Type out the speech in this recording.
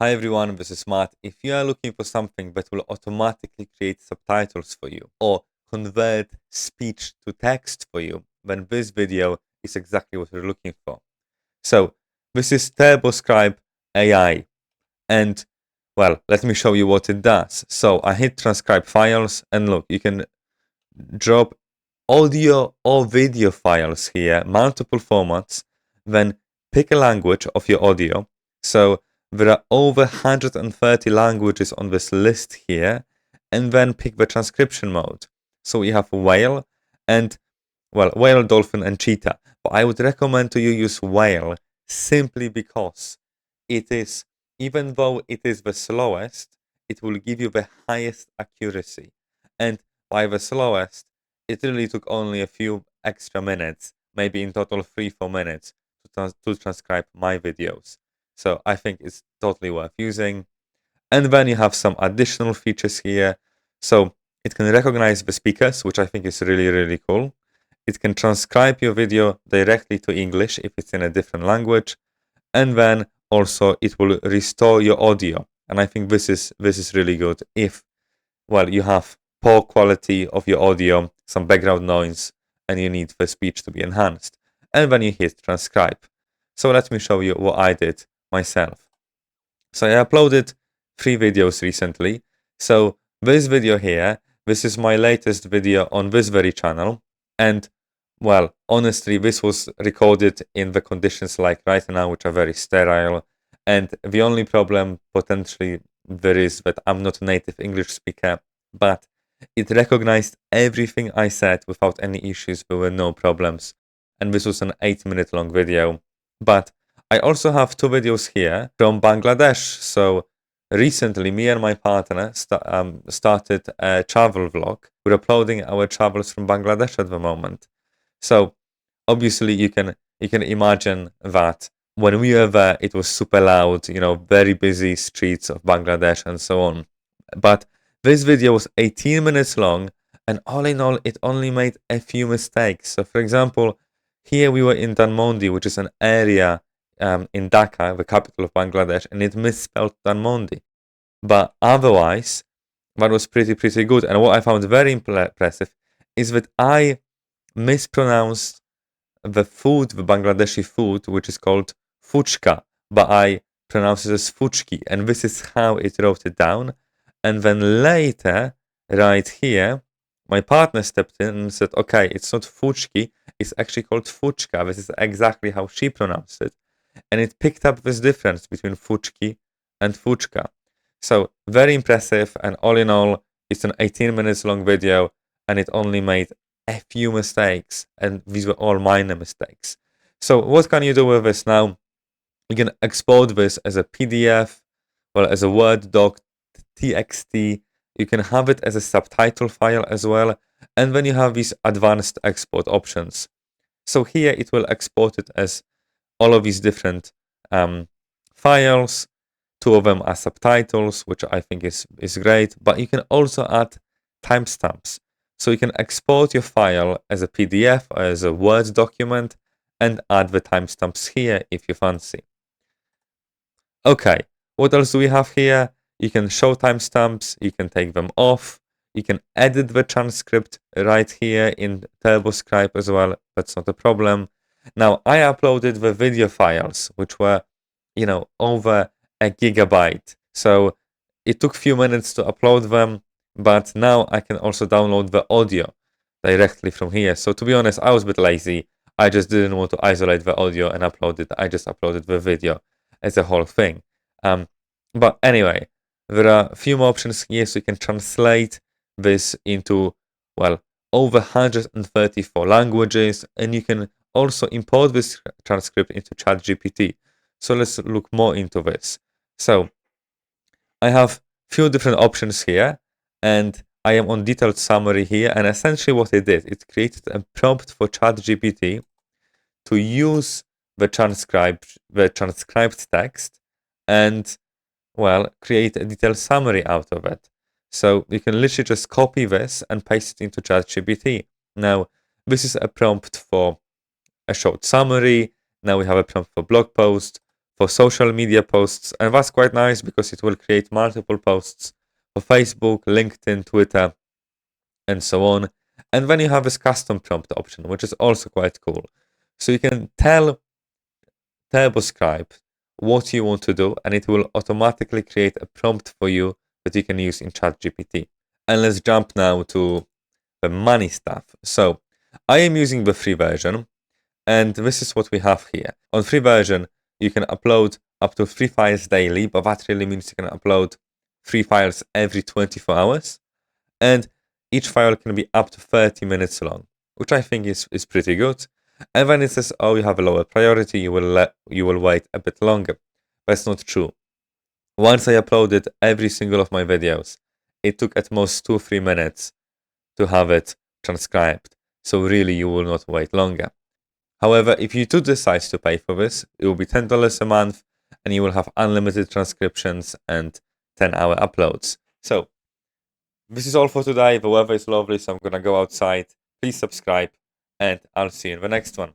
Hi everyone, this is Matt. If you are looking for something that will automatically create subtitles for you or convert speech to text for you, then this video is exactly what you're looking for. So this is TurboScribe AI, and well, let me show you what it does. So I hit transcribe files, and look, you can drop audio or video files here, multiple formats, then pick a language of your audio. So there are over 130 languages on this list here, and then pick the transcription mode. So we have whale and, well, whale, dolphin, and cheetah. But I would recommend to you use whale simply because it is, even though it is the slowest, it will give you the highest accuracy. And by the slowest, it really took only a few extra minutes, maybe in total 3-4 minutes, to transcribe my videos. So I think it's totally worth using. And then you have some additional features here. So it can recognize the speakers, which I think is really, really cool. It can transcribe your video directly to English if it's in a different language. And then also it will restore your audio. And I think this is really good if, well, you have poor quality of your audio, some background noise, and you need the speech to be enhanced. And then you hit transcribe. So let me show you what I did myself. So I uploaded 3 videos recently. So this video here, this is my latest video on this very channel. And well, honestly, this was recorded in the conditions like right now, which are very sterile. And the only problem potentially there is that I'm not a native English speaker, but it recognized everything I said without any issues. There were no problems. And this was an 8-minute long video. But I also have 2 videos here from Bangladesh. So recently, me and my partner started a travel vlog. We're uploading our travels from Bangladesh at the moment. So obviously, you can imagine that when we were there, it was super loud, very busy streets of Bangladesh and so on. But this video was 18 minutes long, and all in all, it only made a few mistakes. So, for example, here we were in Dhanmondi, which is an area in Dhaka, the capital of Bangladesh, and it misspelled Dhanmondi. But otherwise, that was pretty good. And what I found very impressive is that I mispronounced the food, the Bangladeshi food, which is called fuchka, but I pronounced it as fuchki, and this is how it wrote it down. And then later, right here, my partner stepped in and said, okay, it's not fuchki, it's actually called fuchka. This is exactly how she pronounced it. And it picked up this difference between fuchki and fuchka. So very impressive, and all in all, it's an 18 minutes long video, and it only made a few mistakes, and these were all minor mistakes. So what can you do with this now? You can export this as a PDF, well, as a Word doc, TXT. You can have it as a subtitle file as well, and then you have these advanced export options. So here it will export it as all of these different files. 2 of them are subtitles, which I think is great, but you can also add timestamps. So you can export your file as a PDF or as a Word document and add the timestamps here if you fancy. Okay, what else do we have here? You can show timestamps, you can take them off, you can edit the transcript right here in TurboScribe as well. That's not a problem. Now, I uploaded the video files, which were, over 1 gigabyte. So it took a few minutes to upload them, but now I can also download the audio directly from here. So to be honest, I was a bit lazy. I just didn't want to isolate the audio and upload it. I just uploaded the video as a whole thing. But anyway, there are a few more options here. So you can translate this into, well, over 134 languages, and you can also import this transcript into ChatGPT. So let's look more into this. So I have few different options here, and I am on detailed summary here. And essentially what it did, it created a prompt for ChatGPT to use the transcribed text and, well, create a detailed summary out of it. So you can literally just copy this and paste it into ChatGPT. Now, this is a prompt for a short summary. Now we have a prompt for blog post, for social media posts, and that's quite nice because it will create multiple posts for Facebook, LinkedIn, Twitter, and so on. And then you have this custom prompt option, which is also quite cool. So you can tell TurboScribe what you want to do, and it will automatically create a prompt for you that you can use in ChatGPT. And let's jump now to the money stuff. So I am using the free version, and this is what we have here. On free version, you can upload up to 3 files daily, but that really means you can upload 3 files every 24 hours. And each file can be up to 30 minutes long, which I think is pretty good. And when it says, oh, you have a lower priority, you will wait a bit longer. That's not true. Once I uploaded every single of my videos, it took at most 2-3 minutes to have it transcribed. So really, you will not wait longer. However, if you do decide to pay for this, it will be $10 a month, and you will have unlimited transcriptions and 10-hour uploads. So this is all for today. The weather is lovely, so I'm going to go outside. Please subscribe, and I'll see you in the next one.